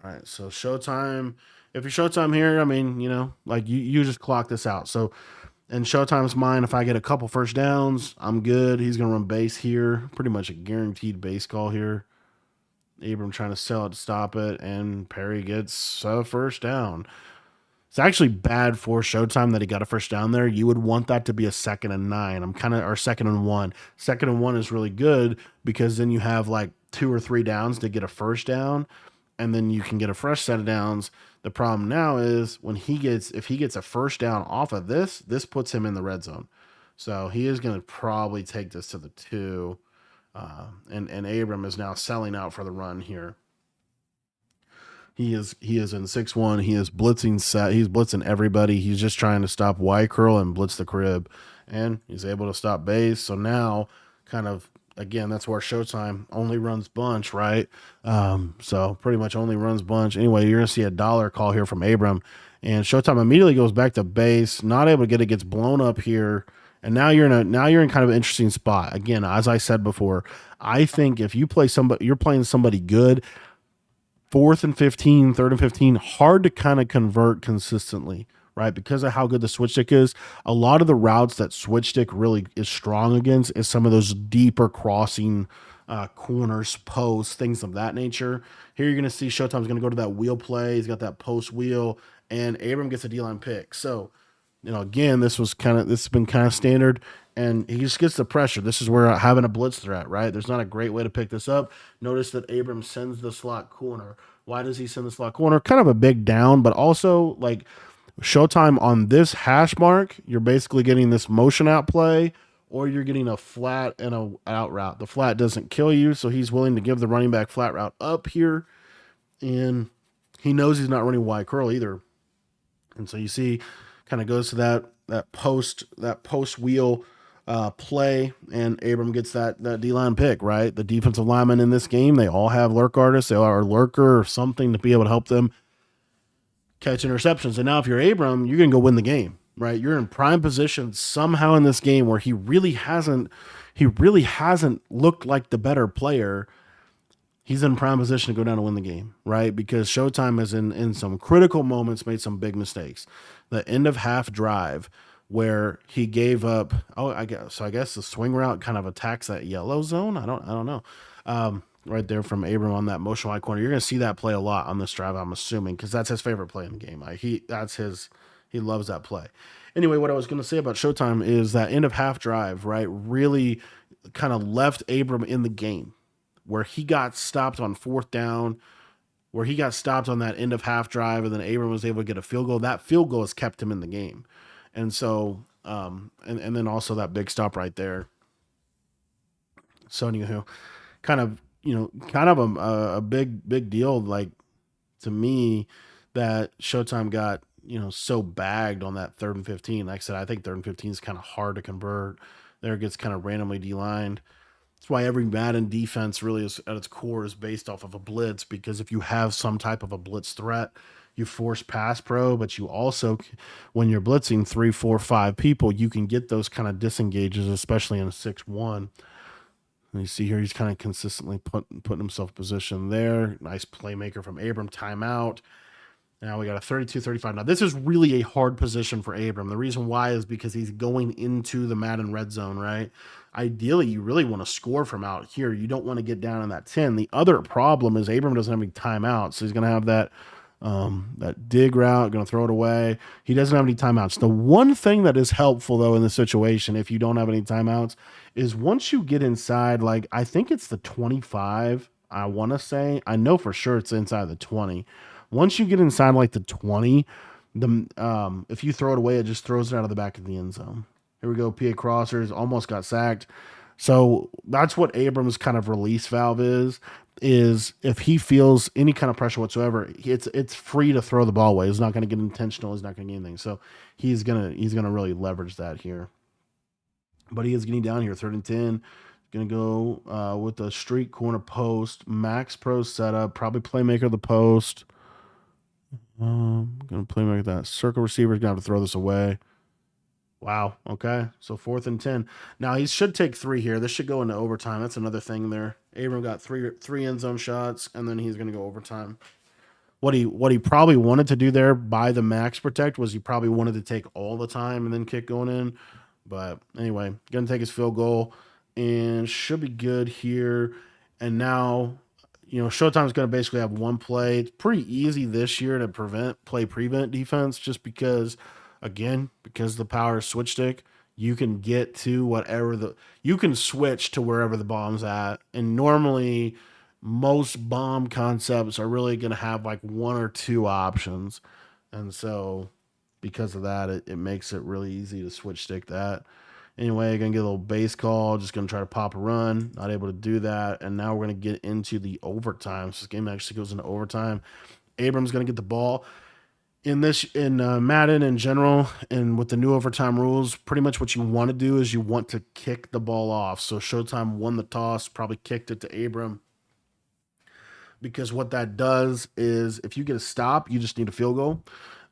All right, so Showtime. If you're Showtime here, I mean, like you just clock this out. So, and Showtime's mine. If I get a couple first downs, I'm good. He's gonna run base here. Pretty much a guaranteed base call here. Abram trying to sell it to stop it, and Perry gets a first down. It's actually bad for Showtime that he got a first down there. You would want that to be a 2nd and 9. Or 2nd and 1. 2nd and 1 is really good because then you have like 2 or 3 downs to get a first down, and then you can get a fresh set of downs. The problem now is if he gets a first down off of this puts him in the red zone. So he is going to probably take this to the 2. And Abram is now selling out for the run here. He is in 6-1. He is blitzing set. He's blitzing everybody. He's just trying to stop Y curl and blitz the crib, and he's able to stop base. So now, kind of again, that's where Showtime only runs bunch, right? So pretty much only runs bunch. Anyway, you're gonna see a dollar call here from Abram, and Showtime immediately goes back to base. Not able to get it. Gets blown up here. And now you're in kind of an interesting spot. Again, as I said before, I think if you play somebody, you're playing somebody good, fourth and 15, third and 15, hard to kind of convert consistently, right? Because of how good the switch stick is. A lot of the routes that switch stick really is strong against is some of those deeper crossing corners, posts, things of that nature. Here you're going to see Showtime's going to go to that wheel play. He's got that post wheel, and Abram gets a D line pick. So, again, this has been kind of standard, and he just gets the pressure. This is where having a blitz threat, right? There's not a great way to pick this up. Notice that Abram sends the slot corner. Why does he send the slot corner? Kind of a big down, but also like Showtime on this hash mark, you're basically getting this motion out play, or you're getting a flat and a out route. The flat doesn't kill you, so he's willing to give the running back flat route up here, and he knows he's not running Y curl either. And so you see, kind of goes to that post wheel play, and Abram gets that D line pick. Right, the defensive linemen in this game, they all have lurk artists, they all are lurker or something to be able to help them catch interceptions. And now if you're Abram, you're gonna go win the game. Right, you're in prime position somehow in this game where he really hasn't looked like the better player. He's in prime position to go down and win the game, right? Because Showtime has in some critical moments made some big mistakes. The end of half drive where he gave up. Oh, I guess the swing route kind of attacks that yellow zone. I don't know. Right there from Abram on that motion wide corner. You're going to see that play a lot on this drive, I'm assuming, because that's his favorite play in the game. He loves that play. Anyway, what I was going to say about Showtime is that end of half drive, right, really kind of left Abram in the game where he got stopped on fourth down, where he got stopped on that end of half drive, and then Abram was able to get a field goal. That field goal has kept him in the game. And so, and then also that big stop right there. So, anywho, kind of, kind of a big deal, like to me, that Showtime got, so bagged on that third and 15. Like I said, I think third and 15 is kind of hard to convert. There it gets kind of randomly D-lined. That's why every Madden defense really is at its core is based off of a blitz, because if you have some type of a blitz threat, you force pass pro, but you also, when you're blitzing three, four, five people, you can get those kind of disengages, especially in a 6-1. And you see here, he's kind of consistently putting himself in position there. Nice playmaker from Abram, timeout. Now we got a 32-35. Now, this is really a hard position for Abram. The reason why is because he's going into the Madden red zone, right? Ideally, you really want to score from out here. You don't want to get down in that 10. The other problem is Abram doesn't have any timeouts, so he's going to have that dig route, going to throw it away. He doesn't have any timeouts. The one thing that is helpful, though, in this situation, if you don't have any timeouts, is once you get inside, like I think it's the 25, I want to say. I know for sure it's inside the 20. Once you get inside like the 20, if you throw it away, it just throws it out of the back of the end zone. Here we go. PA crossers almost got sacked. So that's what Abrams' kind of release valve is if he feels any kind of pressure whatsoever, it's free to throw the ball away. He's not going to get intentional. He's not going to get anything. So he's gonna really leverage that here. But he is getting down here, 3rd and 10. Gonna go with the street corner post, max pro setup, probably playmaker of the post. Gonna playmaker that circle receiver is gonna have to throw this away. Wow. Okay. So 4th and 10. Now he should take 3 here. This should go into overtime. That's another thing there. Abram got three end zone shots, and then he's gonna go overtime. What he probably wanted to do there by the max protect was he probably wanted to take all the time and then kick going in. But anyway, gonna take his field goal and should be good here. And now, Showtime's gonna basically have one play. It's pretty easy this year to prevent defense, just because the power switch stick, you can get to you can switch to wherever the bomb's at. And normally most bomb concepts are really going to have like one or two options. And so because of that, it makes it really easy to switch stick that. Anyway, gonna get a little base call, just gonna try to pop a run, not able to do that. And now we're gonna get into the overtime. So this game actually goes into overtime. Abram's going to get the ball in Madden in general, and with the new overtime rules. Pretty much what you want to do is you want to kick the ball off. So Showtime won the toss, probably kicked it to Abram, because what that does is if you get a stop, you just need a field goal.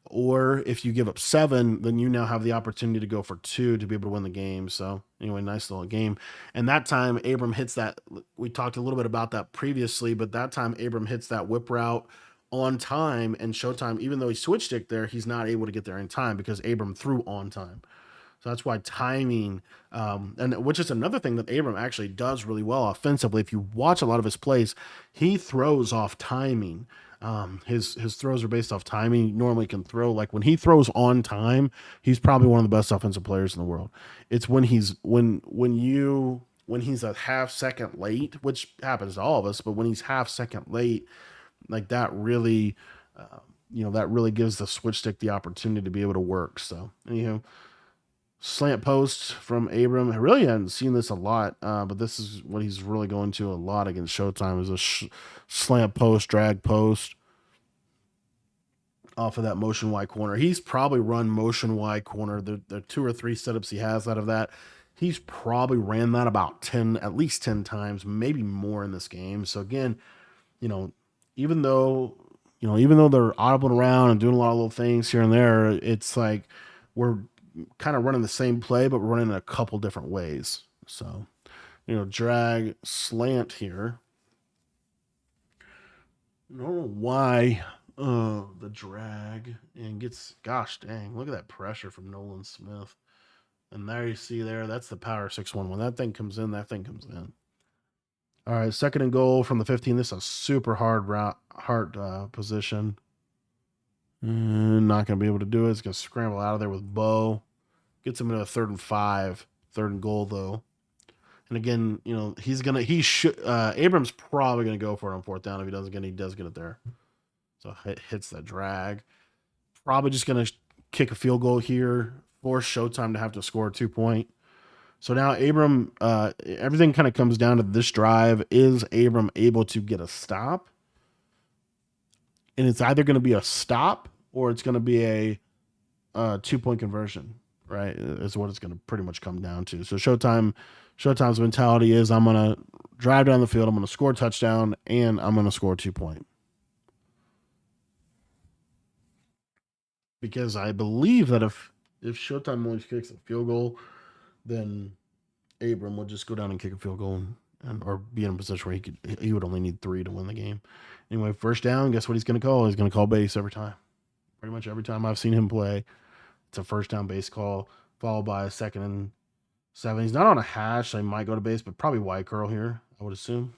Or if you give up 7, then you now have the opportunity to go for 2 to be able to win the game. So anyway, nice little game. And that time Abram hits that. We talked a little bit about that previously, but that time Abram hits that whip route on time, and Showtime, even though he switched it there, he's not able to get there in time because Abram threw on time. So that's why timing, and which is another thing that Abram actually does really well offensively. If you watch a lot of his plays, he throws off timing. His throws are based off timing. He normally can throw, like when he throws on time, he's probably one of the best offensive players in the world. It's when he's a half second late, which happens to all of us, but when he's half second late, like that really, that really gives the switch stick the opportunity to be able to work. So anyhow, slant post from Abram. I really hadn't seen this a lot, but this is what he's really going to a lot against Showtime is a slant post, drag post off of that motion Y corner. He's probably run motion Y corner. The 2 or 3 setups he has out of that, he's probably ran that about 10, at least 10 times, maybe more in this game. So again, you know, even though even though they're audibling around and doing a lot of little things here and there, it's like we're kind of running the same play, but we're running it a couple different ways. So, drag slant here. I don't know why the drag and gets, gosh dang, look at that pressure from Nolan Smith. And there you see there, that's the power 6-1. When that thing comes in, that thing comes in. All right, second and goal from the 15. This is a super hard route, hard position. Not going to be able to do it. It's going to scramble out of there with Bo. Gets him into a 3rd and 5. 3rd and goal, though. And again, Abram's probably going to go for it on 4th down. If he doesn't get it, he does get it there. So it hits that drag. Probably just going to kick a field goal here. Force Showtime to have to score a 2-point. So now Abram, everything kind of comes down to this drive. Is Abram able to get a stop? And it's either going to be a stop or it's going to be a 2-point conversion, right? Is what it's going to pretty much come down to. So Showtime's mentality is I'm going to drive down the field, I'm going to score a touchdown, and I'm going to score a 2-point. Because I believe that if Showtime only kicks a field goal, then Abram would just go down and kick a field goal or be in a position where he would only need 3 to win the game. Anyway, first down, guess what he's going to call? He's going to call base every time. Pretty much every time I've seen him play, it's a first down base call followed by a 2nd and 7. He's not on a hash, so he might go to base, but probably Y curl here, I would assume.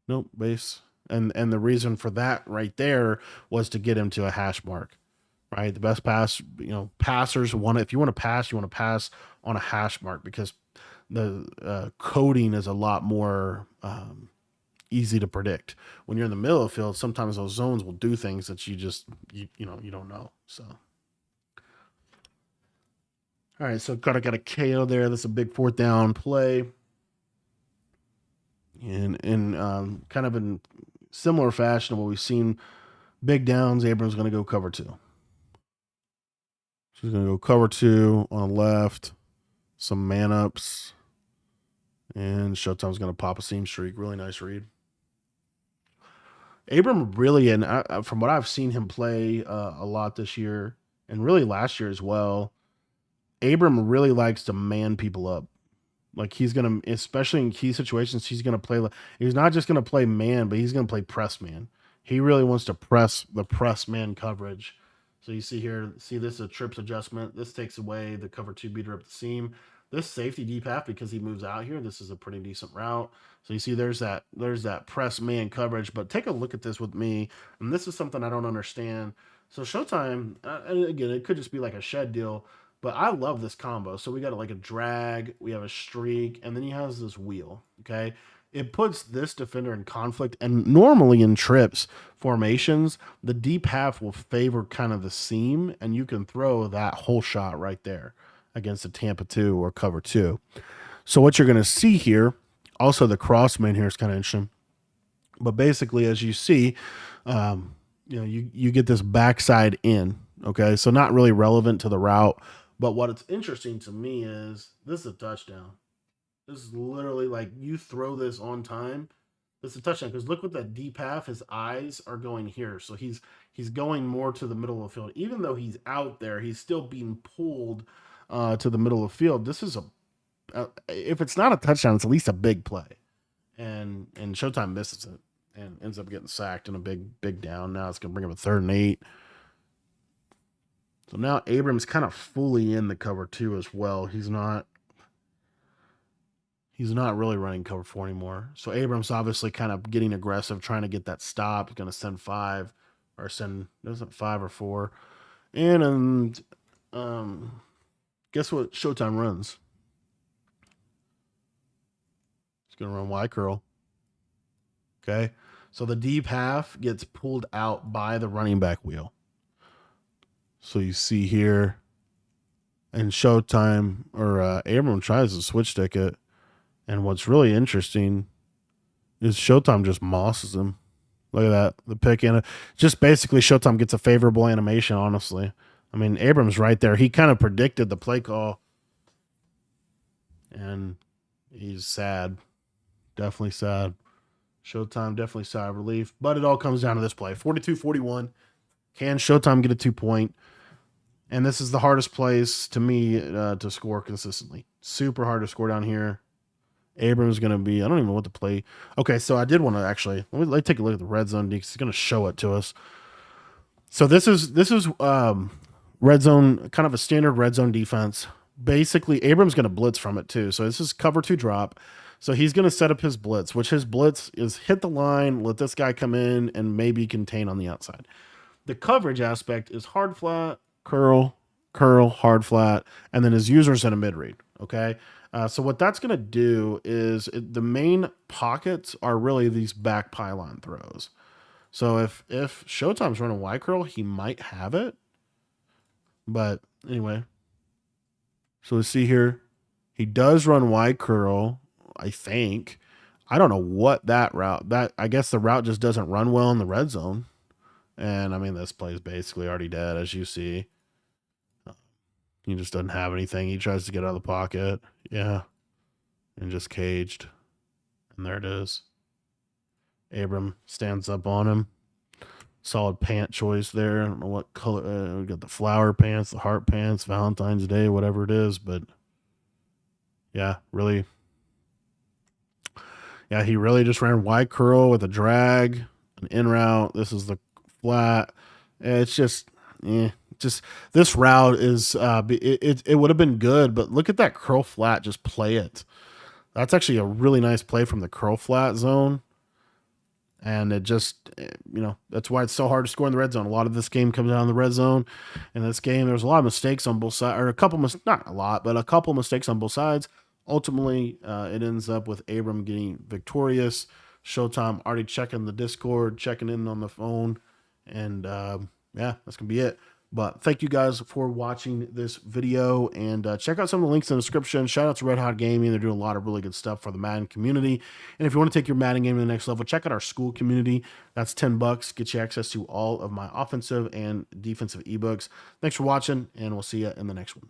Nope, base. And the reason for that right there was to get him to a hash mark. Right, the best pass, passers want it. If you want to pass, you want to pass on a hash mark because the coding is a lot more easy to predict. When you're in the middle of the field, sometimes those zones will do things that you don't know. So, all right, so got a KO there. That's a big 4th down play, and kind of in similar fashion to what we've seen, big downs. Abram's going to go cover 2. She's going to go cover 2 on the left, some man ups, and Showtime's going to pop a seam streak. Really nice read. Abram really, and from what I've seen him play a lot this year, and really last year as well, Abram really likes to man people up. Like he's going to, especially in key situations, he's going to play. He's not just going to play man, but he's going to play press man. He really wants to press the press man coverage. So you see here, this is a trips adjustment. This takes away the cover 2 beater up the seam. This safety deep half, because he moves out here, this is a pretty decent route. So you see there's that press man coverage. But take a look at this with me, and this is something I don't understand. So Showtime, and again, it could just be like a shed deal, but I love this combo. So we got like a drag, we have a streak, and then he has this wheel, okay? It puts this defender in conflict, and normally in trips formations, the deep half will favor kind of the seam, and you can throw that whole shot right there against a Tampa 2 or cover 2. So what you're going to see here, also the crossman here is kind of interesting, but basically as you see, you get this backside in. Okay, so not really relevant to the route, but what it's interesting to me is this is a touchdown. This is literally like you throw this on time. This is a touchdown because look what that deep half. His eyes are going here, so he's going more to the middle of the field. Even though he's out there, he's still being pulled to the middle of the field. This is if it's not a touchdown, it's at least a big play. And Showtime misses it and ends up getting sacked in a big down. Now it's gonna bring up a 3rd and 8. So now Abram's kind of fully in the cover 2 as well. He's not really running cover 4 anymore. So Abrams obviously kind of getting aggressive, trying to get that stop. He's going to send 5 or send, doesn't 5 or 4. And guess what Showtime runs? He's going to run Y curl. Okay. So the deep half gets pulled out by the running back wheel. So you see here, and Showtime or Abram tries to switch ticket. And what's really interesting is Showtime just mosses him. Look at that. The pick in. Just basically Showtime gets a favorable animation, honestly. I mean, Abrams right there. He kind of predicted the play call. And he's sad. Definitely sad. Showtime definitely sigh of relief. But it all comes down to this play. 42-41. Can Showtime get a 2-point? And this is the hardest place to me to score consistently. Super hard to score down here. Abram's going to be, I don't even know what to play. Okay, so I did want to actually, let me take a look at the red zone because he's going to show it to us. So this is red zone, kind of a standard red zone defense. Basically, Abram's going to blitz from it too. So this is cover 2 drop. So he's going to set up his blitz, which his blitz is hit the line, let this guy come in, and maybe contain on the outside. The coverage aspect is hard flat, curl, hard flat, and then his user's in a mid read. Okay. So what that's going to do is the main pockets are really these back pylon throws. So if Showtime's running Y curl, he might have it. But anyway, so we see here, he does run Y curl, I think. I don't know what that route, I guess the route just doesn't run well in the red zone. And I mean, this play is basically already dead, as you see. He just doesn't have anything. He tries to get out of the pocket. Yeah. And just caged. And there it is. Abram stands up on him. Solid pant choice there. I don't know what color. We got the flower pants, the heart pants, Valentine's Day, whatever it is. But yeah, really. Yeah, he really just ran Y curl with a drag, an in route. This is the flat. It's just, just this route is it would have been good, but look at that curl flat. Just play it. That's actually a really nice play from the curl flat zone. And it just, that's why it's so hard to score in the red zone. A lot of this game comes down in the red zone. In this game, there's a lot of mistakes on both sides, or not a lot, but a couple mistakes on both sides. Ultimately, it ends up with Abram getting victorious. Showtime already checking the Discord, checking in on the phone. And yeah, that's going to be it. But thank you guys for watching this video, and check out some of the links in the description. Shout out to Red Hot Gaming. They're doing a lot of really good stuff for the Madden community. And if you want to take your Madden game to the next level, check out our school community. That's $10. Get you access to all of my offensive and defensive ebooks. Thanks for watching, and we'll see you in the next one.